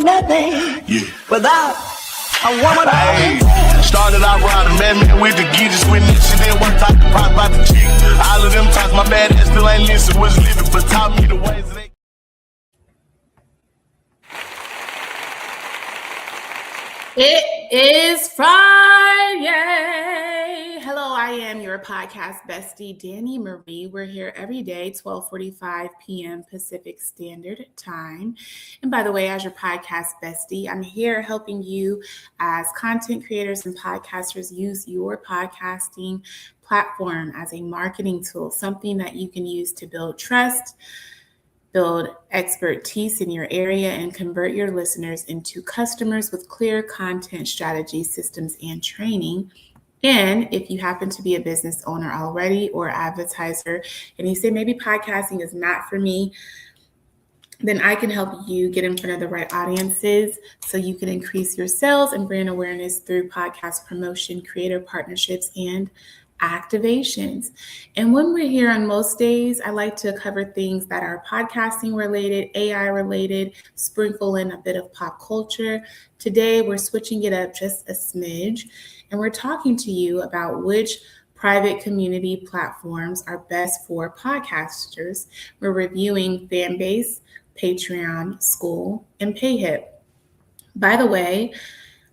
nothing without a woman. Hey, started out riding, man with the geezers, when this shit didn't work, talk the pop about the cheek. All of them talk, my bad ass still ain't listen, was living, but taught me the ways that they. It is Friday. Hello, I am your podcast bestie, Danny Marie. We're here every day, 12:45 p.m. Pacific Standard Time. And by the way, as your podcast bestie, I'm here helping you as content creators and podcasters use your podcasting platform as a marketing tool, something that you can use to build trust, build expertise in your area, and convert your listeners into customers with clear content strategies, systems, and training. And if you happen to be a business owner already or advertiser, and you say maybe podcasting is not for me, then I can help you get in front of the right audiences so you can increase your sales and brand awareness through podcast promotion, creator partnerships, and activations. And when we're here on most days, I like to cover things that are podcasting related, AI related, sprinkle in a bit of pop culture. Today, we're switching it up just a smidge, and we're talking to you about which private community platforms are best for podcasters. We're reviewing Fanbase, Patreon, Skool, and Payhip. By the way,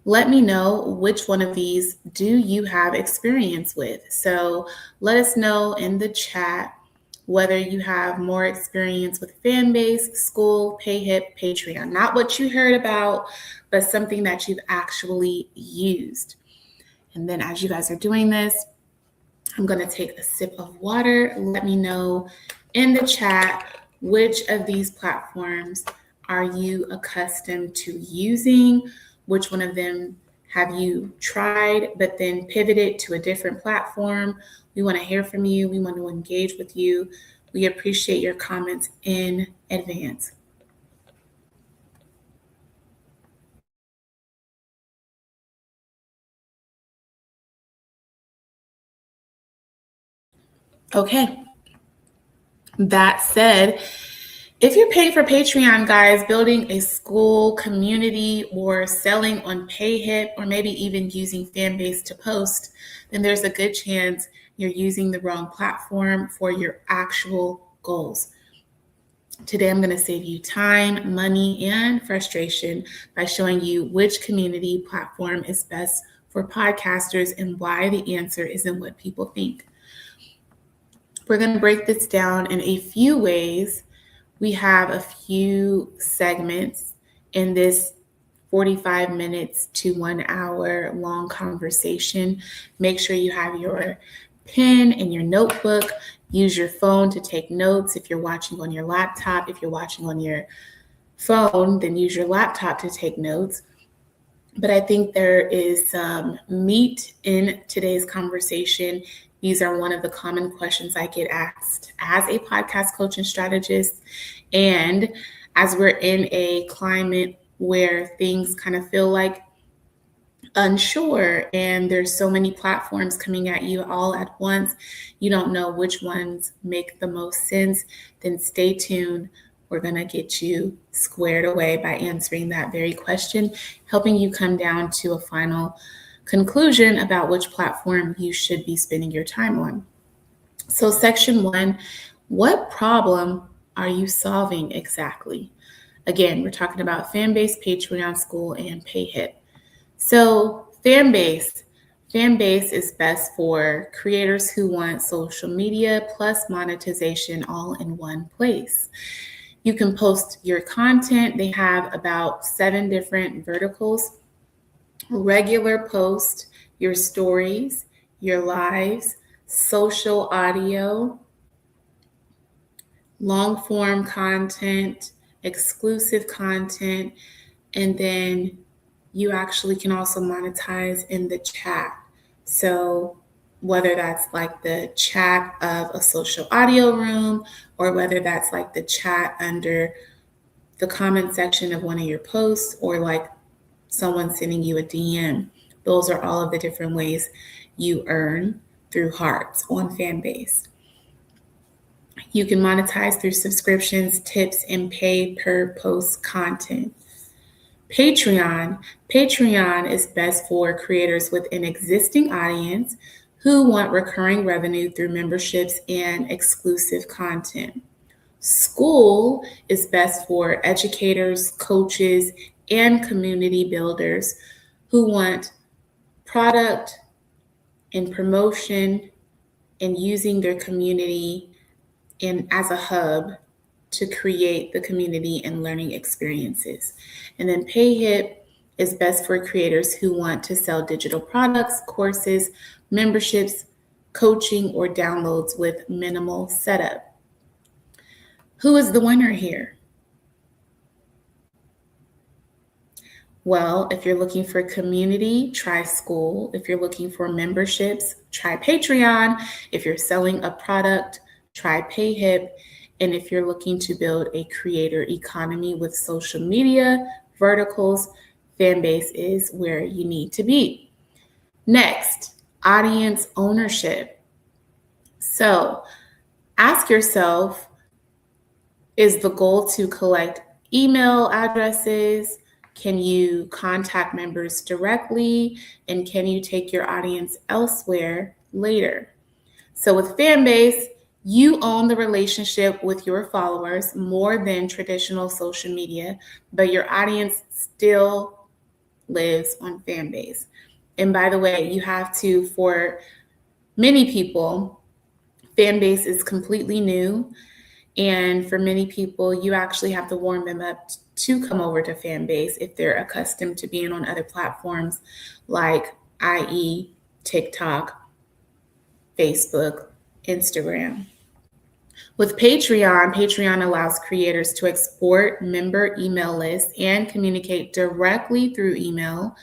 let me know which one of these do you have experience with. So let us know in the chat whether you have more experience with Fanbase, Skool, Payhip, Patreon. Not what you heard about, but something that you've actually used. And then as you guys are doing this, I'm going to take a sip of water. Let me know in the chat which of these platforms are you accustomed to using. Which one of them have you tried, but then pivoted to a different platform? We want to hear from you. We want to engage with you. We appreciate your comments in advance. Okay. That said, if you're paying for Patreon, guys, building a Skool community or selling on Payhip or maybe even using Fanbase to post, then there's a good chance you're using the wrong platform for your actual goals. Today, I'm going to save you time, money, and frustration by showing you which community platform is best for podcasters and why the answer isn't what people think. We're going to break this down in a few ways. We have a few segments in this 45 minutes to 1 hour long conversation. Make sure you have your pen and your notebook. Use your phone to take notes. If you're watching on your laptop, if you're watching on your phone, then use your laptop to take notes. But I think there is some meat in today's conversation. These are one of the common questions I get asked as a podcast coach and strategist. And as we're in a climate where things kind of feel like unsure and there's so many platforms coming at you all at once, you don't know which ones make the most sense, then stay tuned. We're going to get you squared away by answering that very question, helping you come down to a final conclusion about which platform you should be spending your time on. So section 1, what problem are you solving exactly? Again, we're talking about Fanbase, Patreon, Skool, and Payhip. So Fanbase is best for creators who want social media plus monetization all in one place. You can post your content. They have about 7 different verticals: regular post, your stories, your lives, social audio, long form content, exclusive content, and then you actually can also monetize in the chat. So whether that's like the chat of a social audio room or whether that's like the chat under the comment section of one of your posts or like someone sending you a DM. Those are all of the different ways you earn through hearts on Fanbase. You can monetize through subscriptions, tips, and pay per post content. Patreon. Patreon is best for creators with an existing audience who want recurring revenue through memberships and exclusive content. Skool is best for educators, coaches, and community builders who want product and promotion and using their community as a hub to create the community and learning experiences. And then Payhip is best for creators who want to sell digital products, courses, memberships, coaching, or downloads with minimal setup. Who is the winner here? Well, if you're looking for community, try Skool. If you're looking for memberships, try Patreon. If you're selling a product, try Payhip. And if you're looking to build a creator economy with social media verticals, Fanbase is where you need to be. Next, audience ownership. So ask yourself, is the goal to collect email addresses? Can you contact members directly? And can you take your audience elsewhere later? So with Fanbase, you own the relationship with your followers more than traditional social media, but your audience still lives on Fanbase. And by the way, you have to, for many people, Fanbase is completely new. And for many people, you actually have to warm them up to come over to Fanbase if they're accustomed to being on other platforms like i.e. TikTok, Facebook, Instagram. With Patreon, Patreon allows creators to export member email lists and communicate directly through email,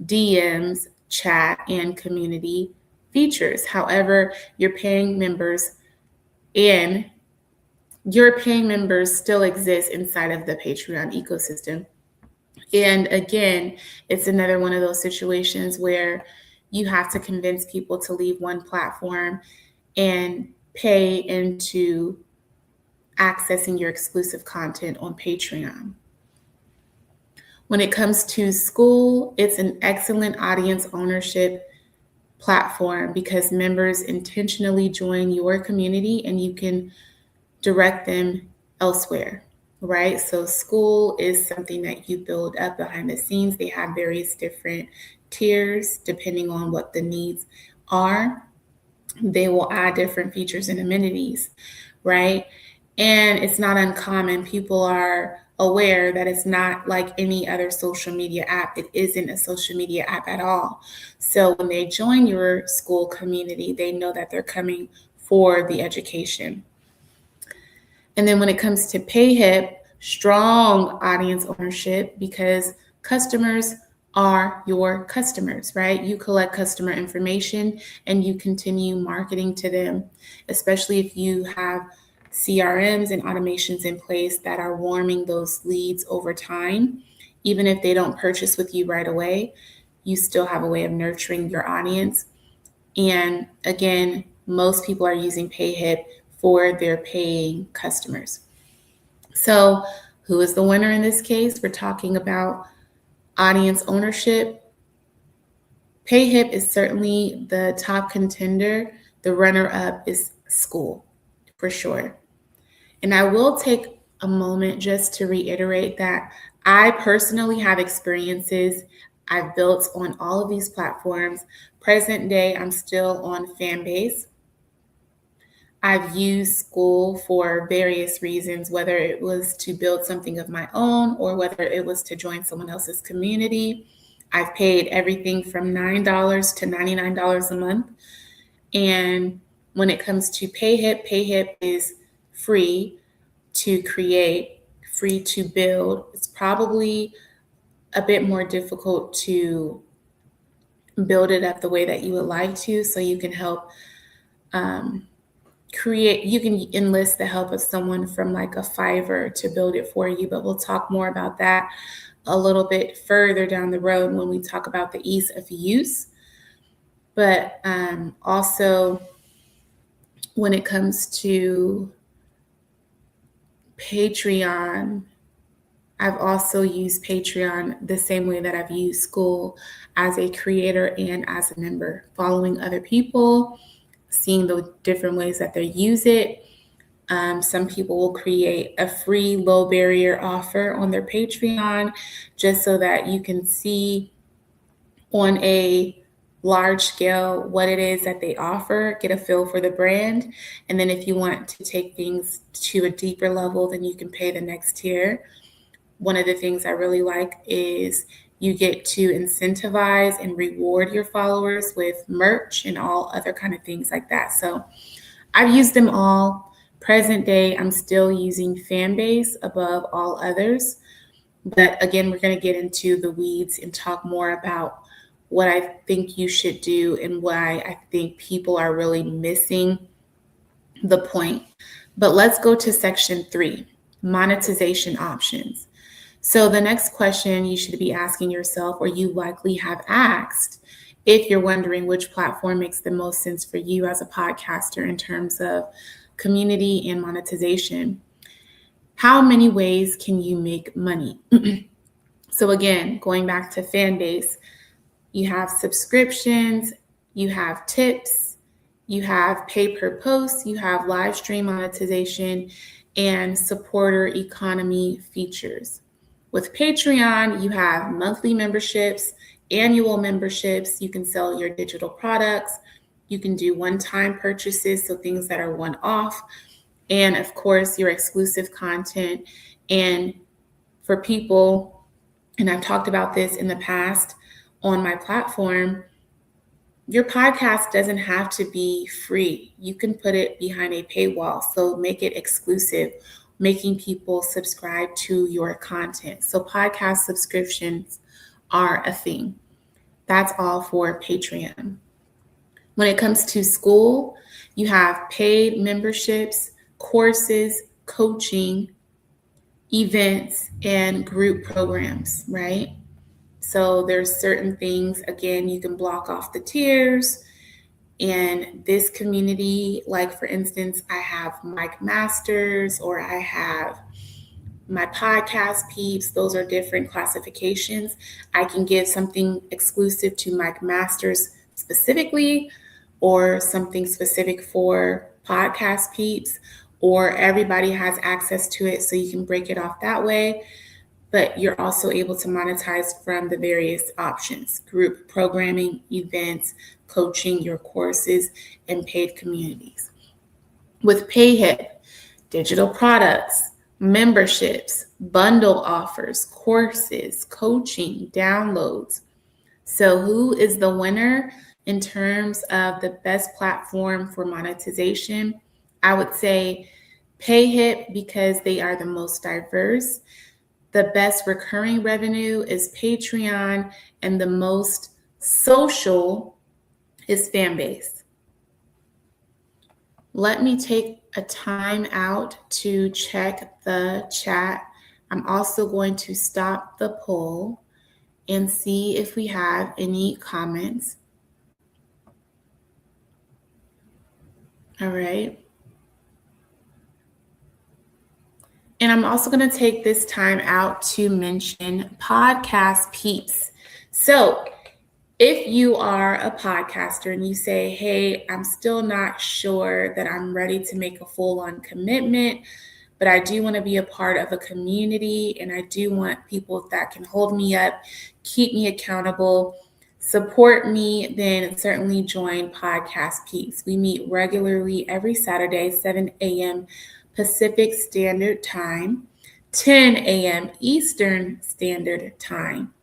DMs, chat, and community features. However, your paying members still exist inside of the Patreon ecosystem. And again, it's another one of those situations where you have to convince people to leave one platform and pay into accessing your exclusive content on Patreon. When it comes to Skool, it's an excellent audience ownership platform because members intentionally join your community and you can direct them elsewhere, right? So Skool is something that you build up behind the scenes. They have various different tiers depending on what the needs are. They will add different features and amenities, right? And it's not uncommon. People are aware that it's not like any other social media app. It isn't a social media app at all. So when they join your Skool community, they know that they're coming for the education. And then when it comes to Payhip, strong audience ownership because customers are your customers, right? You collect customer information and you continue marketing to them, especially if you have CRMs and automations in place that are warming those leads over time. Even if they don't purchase with you right away, you still have a way of nurturing your audience. And again, most people are using Payhip for their paying customers. So who is the winner in this case? We're talking about audience ownership. Payhip is certainly the top contender. The runner-up is Skool, for sure. And I will take a moment just to reiterate that I personally have experiences I've built on all of these platforms. Present day, I'm still on Fanbase. I've used Skool for various reasons, whether it was to build something of my own or whether it was to join someone else's community. I've paid everything from $9 to $99 a month. And when it comes to Payhip, Payhip is free to create, free to build. It's probably a bit more difficult to build it up the way that you would like to, so you can help you can enlist the help of someone from like a Fiverr to build it for you, but we'll talk more about that a little bit further down the road when we talk about the ease of use. But also when it comes to Patreon, I've also used Patreon the same way that I've used Skool, as a creator and as a member, following other people, seeing the different ways that they use it. Some people will create a free low barrier offer on their Patreon just so that you can see on a large scale what it is that they offer, get a feel for the brand. And then if you want to take things to a deeper level, then you can pay the next tier. One of the things I really like is you get to incentivize and reward your followers with merch and all other kind of things like that. So I've used them all. Present day, I'm still using Fanbase above all others. But again, we're going to get into the weeds and talk more about what I think you should do and why I think people are really missing the point. But let's go to section 3, monetization options. So the next question you should be asking yourself, or you likely have asked, if you're wondering which platform makes the most sense for you as a podcaster in terms of community and monetization, how many ways can you make money? So again, going back to Fanbase, you have subscriptions, you have tips, you have pay per post, you have live stream monetization, and supporter economy features. With Patreon, you have monthly memberships, annual memberships. You can sell your digital products. You can do one-time purchases, so things that are one-off. And of course, your exclusive content. And for people, and I've talked about this in the past on my platform, your podcast doesn't have to be free. You can put it behind a paywall. So make it exclusive, making people subscribe to your content. So podcast subscriptions are a thing. That's all for Patreon. When it comes to Skool, you have paid memberships, courses, coaching, events, and group programs, right? So there's certain things, again, you can block off the tiers. And this community, like for instance, I have Mike Masters, or I have my podcast peeps. Those are different classifications. I can give something exclusive to Mike Masters specifically, or something specific for podcast peeps, or everybody has access to it, so you can break it off that way. But you're also able to monetize from the various options: group programming, events, coaching, your courses, and paid communities. With Payhip, digital products, memberships, bundle offers, courses, coaching, downloads. So who is the winner in terms of the best platform for monetization? I would say Payhip, because they are the most diverse. The best recurring revenue is Patreon, and the most social is Fanbase. Let me take a time out to check the chat. I'm also going to stop the poll and see if we have any comments. All right. And I'm also going to take this time out to mention podcast peeps. So if you are a podcaster and you say, hey, I'm still not sure that I'm ready to make a full-on commitment, but I do want to be a part of a community, and I do want people that can hold me up, keep me accountable, support me, then certainly join Podcast Peeps. We meet regularly every Saturday, 7 a.m. Pacific Standard Time, 10 a.m. Eastern Standard Time.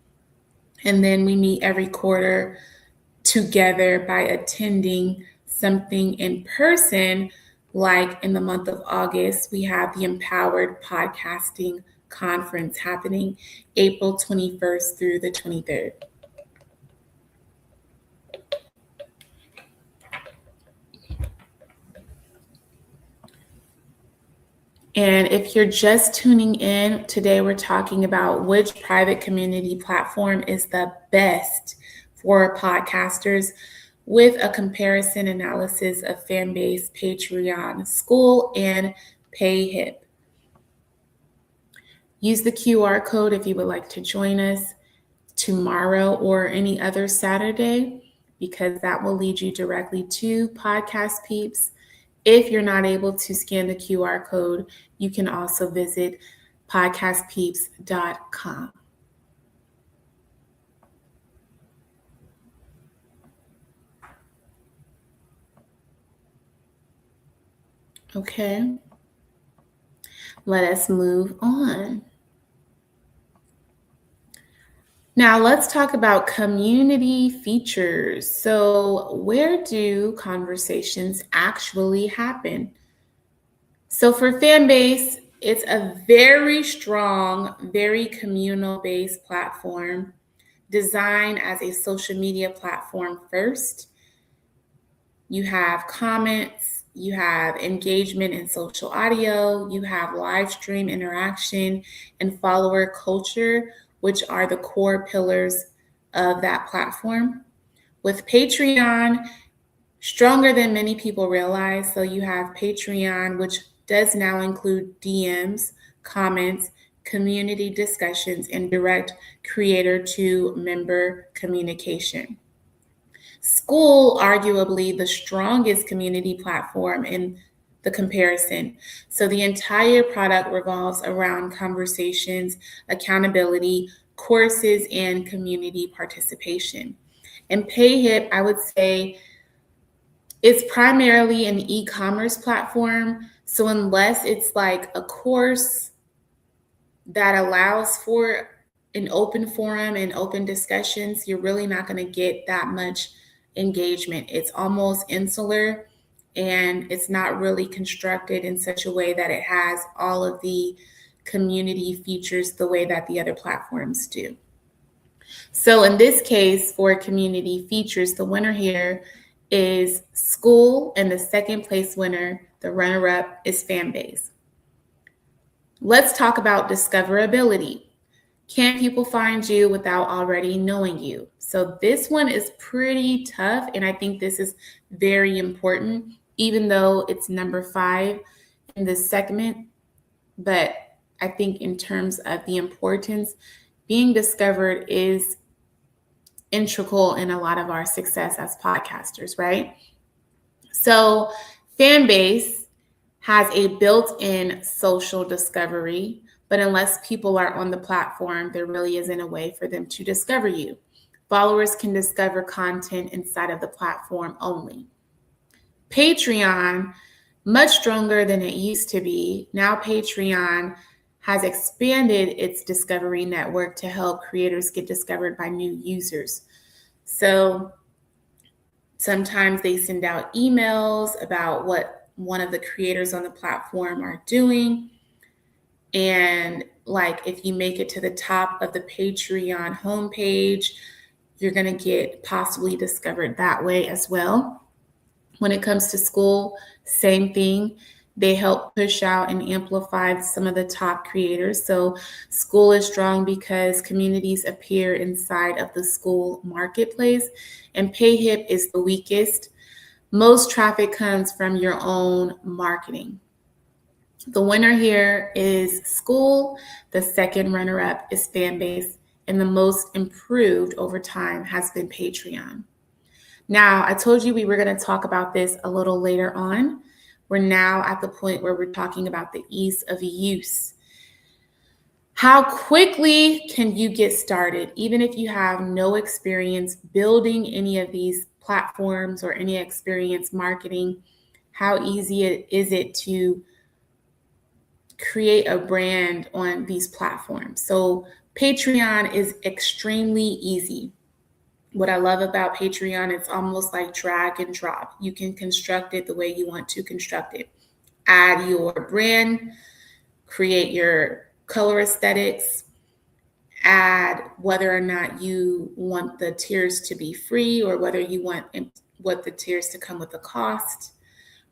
And then we meet every quarter together by attending something in person. Like in the month of August, we have the Empowered Podcasting Conference happening April 21st through the 23rd. And if you're just tuning in, today we're talking about which private community platform is the best for podcasters, with a comparison analysis of Fanbase, Patreon, Skool, and Payhip. Use the QR code if you would like to join us tomorrow or any other Saturday, because that will lead you directly to Podcast Peeps. If you're not able to scan the QR code, you can also visit podcastpeeps.com. Okay, let us move on. Now let's talk about community features. So where do conversations actually happen? So for Fanbase, it's a very strong, very communal-based platform designed as a social media platform first. You have comments, you have engagement in social audio, you have live stream interaction and follower culture, which are the core pillars of that platform. With Patreon, stronger than many people realize. So you have Patreon, which does now include DMs, comments, community discussions, and direct creator to member communication. Skool, arguably the strongest community platform in the comparison. So the entire product revolves around conversations, accountability, courses, and community participation. And Payhip, I would say, it's primarily an e-commerce platform. So unless it's like a course that allows for an open forum and open discussions, you're really not going to get that much engagement. It's almost insular, and it's not really constructed in such a way that it has all of the community features the way that the other platforms do. So in this case, for community features, the winner here is Skool, and the second place winner, the runner-up, is Fanbase. Let's talk about discoverability. Can people find you without already knowing you? So this one is pretty tough, and I think this is very important, even though it's number 5 in this segment. But I think in terms of the importance, being discovered is integral in a lot of our success as podcasters, right? So Fanbase has a built-in social discovery, but unless people are on the platform, there really isn't a way for them to discover you. Followers can discover content inside of the platform only. Patreon, much stronger than it used to be. Now Patreon has expanded its discovery network to help creators get discovered by new users. So sometimes they send out emails about what one of the creators on the platform are doing. And like if you make it to the top of the Patreon homepage, you're going to get possibly discovered that way as well. When it comes to Skool, same thing. They help push out and amplify some of the top creators. So Skool is strong because communities appear inside of the Skool marketplace, and Payhip is the weakest. Most traffic comes from your own marketing. The winner here is Skool. The second runner-up is Fanbase, and the most improved over time has been Patreon. Now, I told you we were going to talk about this a little later on. We're now at the point where we're talking about the ease of use. How quickly can you get started, even if you have no experience building any of these platforms or any experience marketing? How easy is it to create a brand on these platforms? So Patreon is extremely easy. What I love about Patreon, it's almost like drag and drop. You can construct it the way you want to construct it. Add your brand, create your color aesthetics, add whether or not you want the tiers to be free or whether you want what the tiers to come with the cost,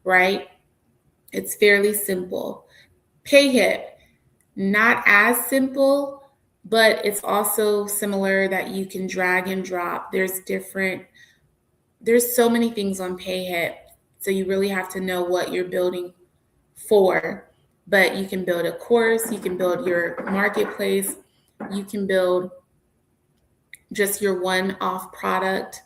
right? It's fairly simple. Payhip, not as simple, but it's also similar that you can drag and drop. There's so many things on Payhip, so you really have to know what you're building for. but you can build a course, you can build your marketplace, you can build just your one-off product.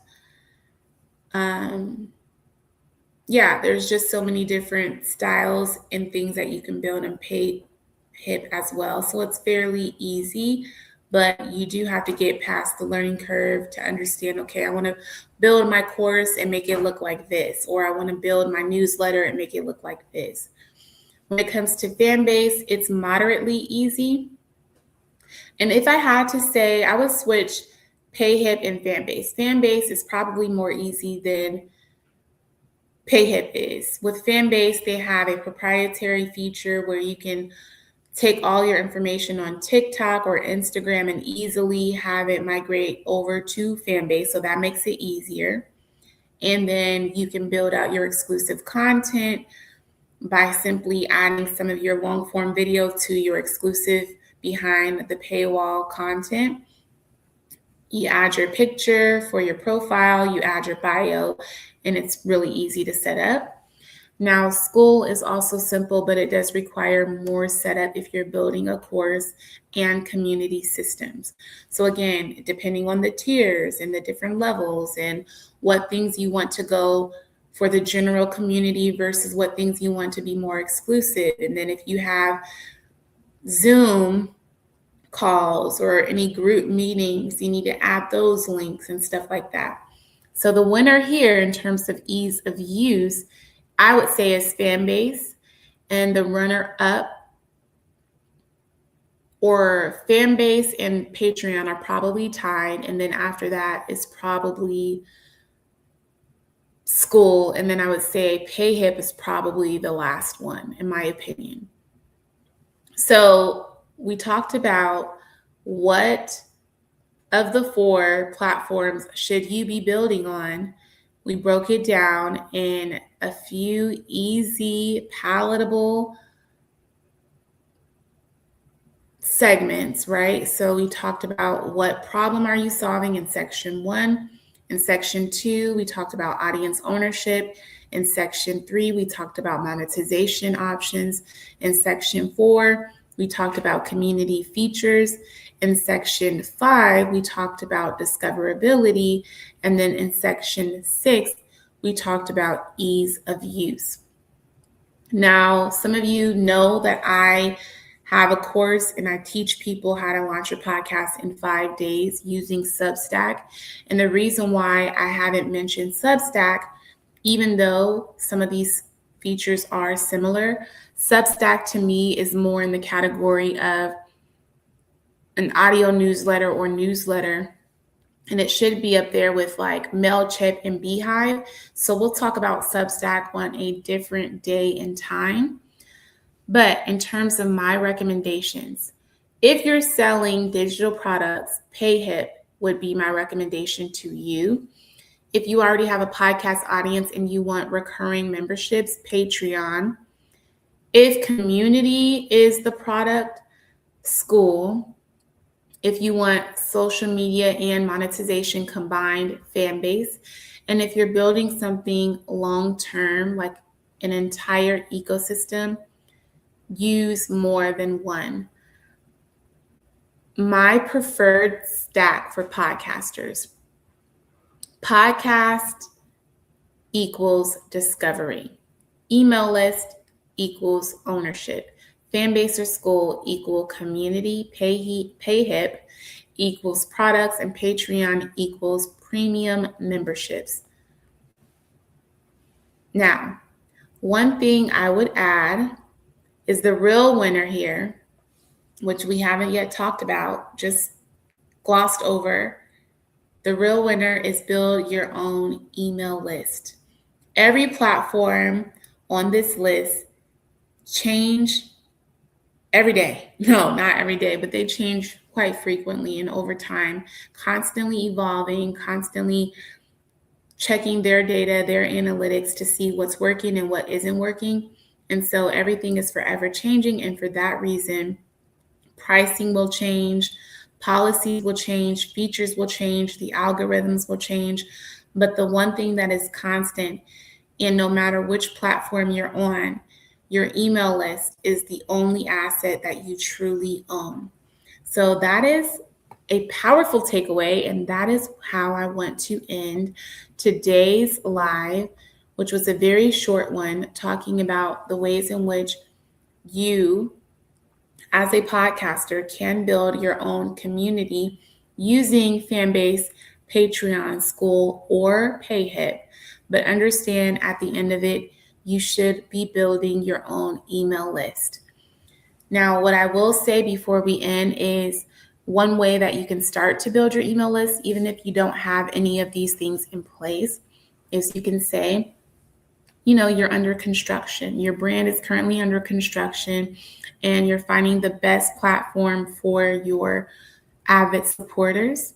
There's just so many different styles and things that you can build in Payhip as well. So it's fairly easy, but you do have to get past the learning curve to understand, okay, I want to build my course and make it look like this, or I want to build my newsletter and make it look like this. When it comes to Fanbase, it's moderately easy. And if I had to say, I would switch Payhip and Fanbase. Fanbase is probably more easy than Payhip is. With Fanbase, they have a proprietary feature where you can take all your information on TikTok or Instagram and easily have it migrate over to Fanbase. So that makes it easier. And then you can build out your exclusive content by simply adding some of your long form video to your exclusive behind the paywall content. You add your picture for your profile, you add your bio, and it's really easy to set up. Now, Skool is also simple, but it does require more setup if you're building a course and community systems. So again, depending on the tiers and the different levels and what things you want to go for the general community versus what things you want to be more exclusive. And then if you have Zoom calls or any group meetings, you need to add those links and stuff like that. So the winner here in terms of ease of use, I would say is Fanbase, and the runner up or Fanbase and Patreon are probably tied. And then after that is probably Skool. And then I would say Payhip is probably the last one, in my opinion. So we talked about what of the 4 platforms should you be building on. We broke it down in a few easy, palatable segments, right? So we talked about what problem are you solving in section 1. In section 2, we talked about audience ownership. In section 3, we talked about monetization options. In section 4, we talked about community features. In section 5, we talked about discoverability. And then in section 6, we talked about ease of use. Now, some of you know that I have a course and I teach people how to launch your podcast in 5 days using Substack. And the reason why I haven't mentioned Substack, even though some of these features are similar, Substack to me is more in the category of an audio newsletter or newsletter, and it should be up there with like MailChimp and Beehive. So we'll talk about Substack on a different day and time. But in terms of my recommendations, if you're selling digital products, Payhip would be my recommendation to you. If you already have a podcast audience and you want recurring memberships, Patreon. If community is the product, Skool. If you want social media and monetization combined, Fanbase. And if you're building something long-term, like an entire ecosystem, use more than one. My preferred stack for podcasters. Podcast equals discovery. Email list equals ownership. Fanbase or Skool equal community. Payhip equals products, and Patreon equals premium memberships. Now, one thing I would add is the real winner here, which we haven't yet talked about, just glossed over. The real winner is build your own email list. Every platform on this list change every day. No, not every day, but they change quite frequently and over time, constantly evolving, constantly checking their data, their analytics to see what's working and what isn't working. And so everything is forever changing. And for that reason, pricing will change, policies will change, features will change, the algorithms will change. But the one thing that is constant, and no matter which platform you're on, your email list is the only asset that you truly own. So that is a powerful takeaway, and that is how I want to end today's live, which was a very short one, talking about the ways in which you, as a podcaster, can build your own community using Fanbase, Patreon, Skool, or Payhip. But understand at the end of it, you should be building your own email list. Now, what I will say before we end is one way that you can start to build your email list, even if you don't have any of these things in place, is you can say, you're under construction. Your brand is currently under construction, and you're finding the best platform for your avid supporters.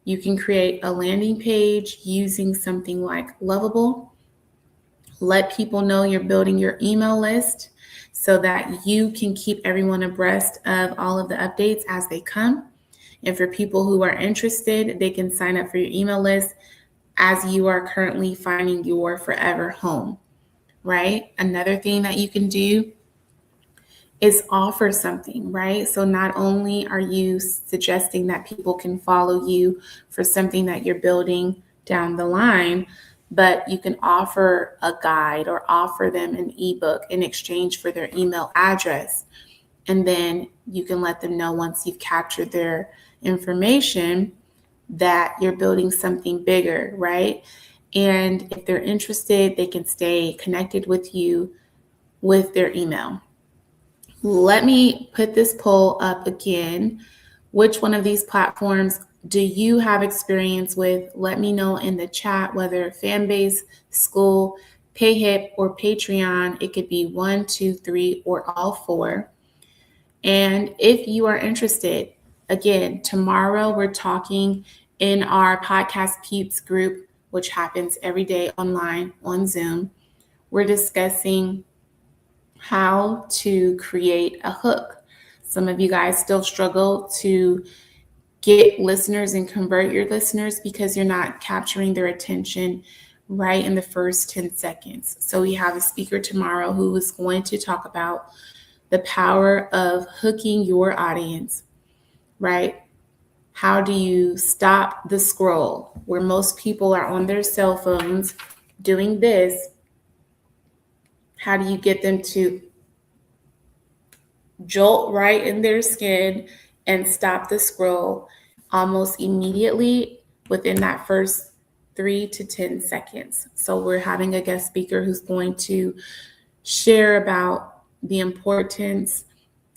You can create a landing page using something like Lovable. Let people know you're building your email list so that you can keep everyone abreast of all of the updates as they come. And for people who are interested, they can sign up for your email list as you are currently finding your forever home, right? Another thing that you can do is offer something, right? So not only are you suggesting that people can follow you for something that you're building down the line, but you can offer a guide or offer them an ebook in exchange for their email address. And then you can let them know once you've captured their information that you're building something bigger, right? And if they're interested, they can stay connected with you with their email. Let me put this poll up again. Which one of these platforms do you have experience with? Let me know in the chat, whether Fanbase, Skool, Payhip, or Patreon. It could be 1, 2, 3, or all 4. And if you are interested, again, tomorrow we're talking in our Podcast Peeps group, which happens every day online on Zoom. We're discussing how to create a hook. Some of you guys still struggle to get listeners and convert your listeners because you're not capturing their attention right in the first 10 seconds. So we have a speaker tomorrow who is going to talk about the power of hooking your audience, right? How do you stop the scroll where most people are on their cell phones doing this? How do you get them to jolt right in their skin and stop the scroll almost immediately within that first 3 to 10 seconds? So we're having a guest speaker who's going to share about the importance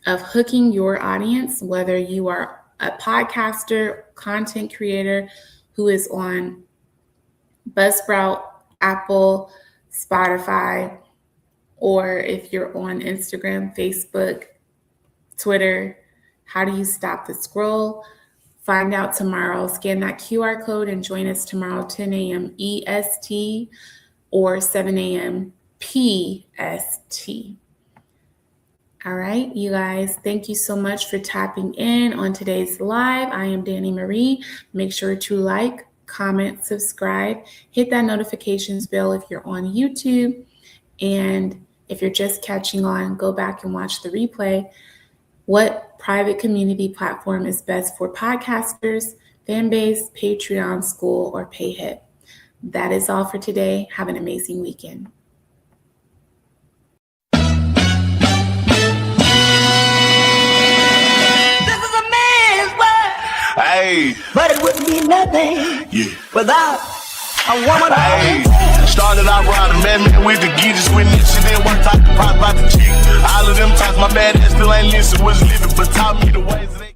of hooking your audience, whether you are a podcaster, content creator who is on Buzzsprout, Apple, Spotify, or if you're on Instagram, Facebook, Twitter. How do you stop the scroll? Find out tomorrow. Scan that QR code and join us tomorrow, 10 a.m. EST or 7 a.m. PST. All right, you guys, thank you so much for tapping in on today's live. I am Danny Marie. Make sure to like, comment, subscribe, hit that notifications bell if you're on YouTube. And if you're just catching on, go back and watch the replay. What private community platform is best for podcasters? Fanbase, Patreon, Skool, or Payhip? That is all for today. Have an amazing weekend. Hey, But it wouldn't be nothing without a woman. hey. Started out riding, man, with the geezers, when this shit didn't work, talk about the chick. All of them times my bad ass still ain't listen, was living, but taught me the ways that they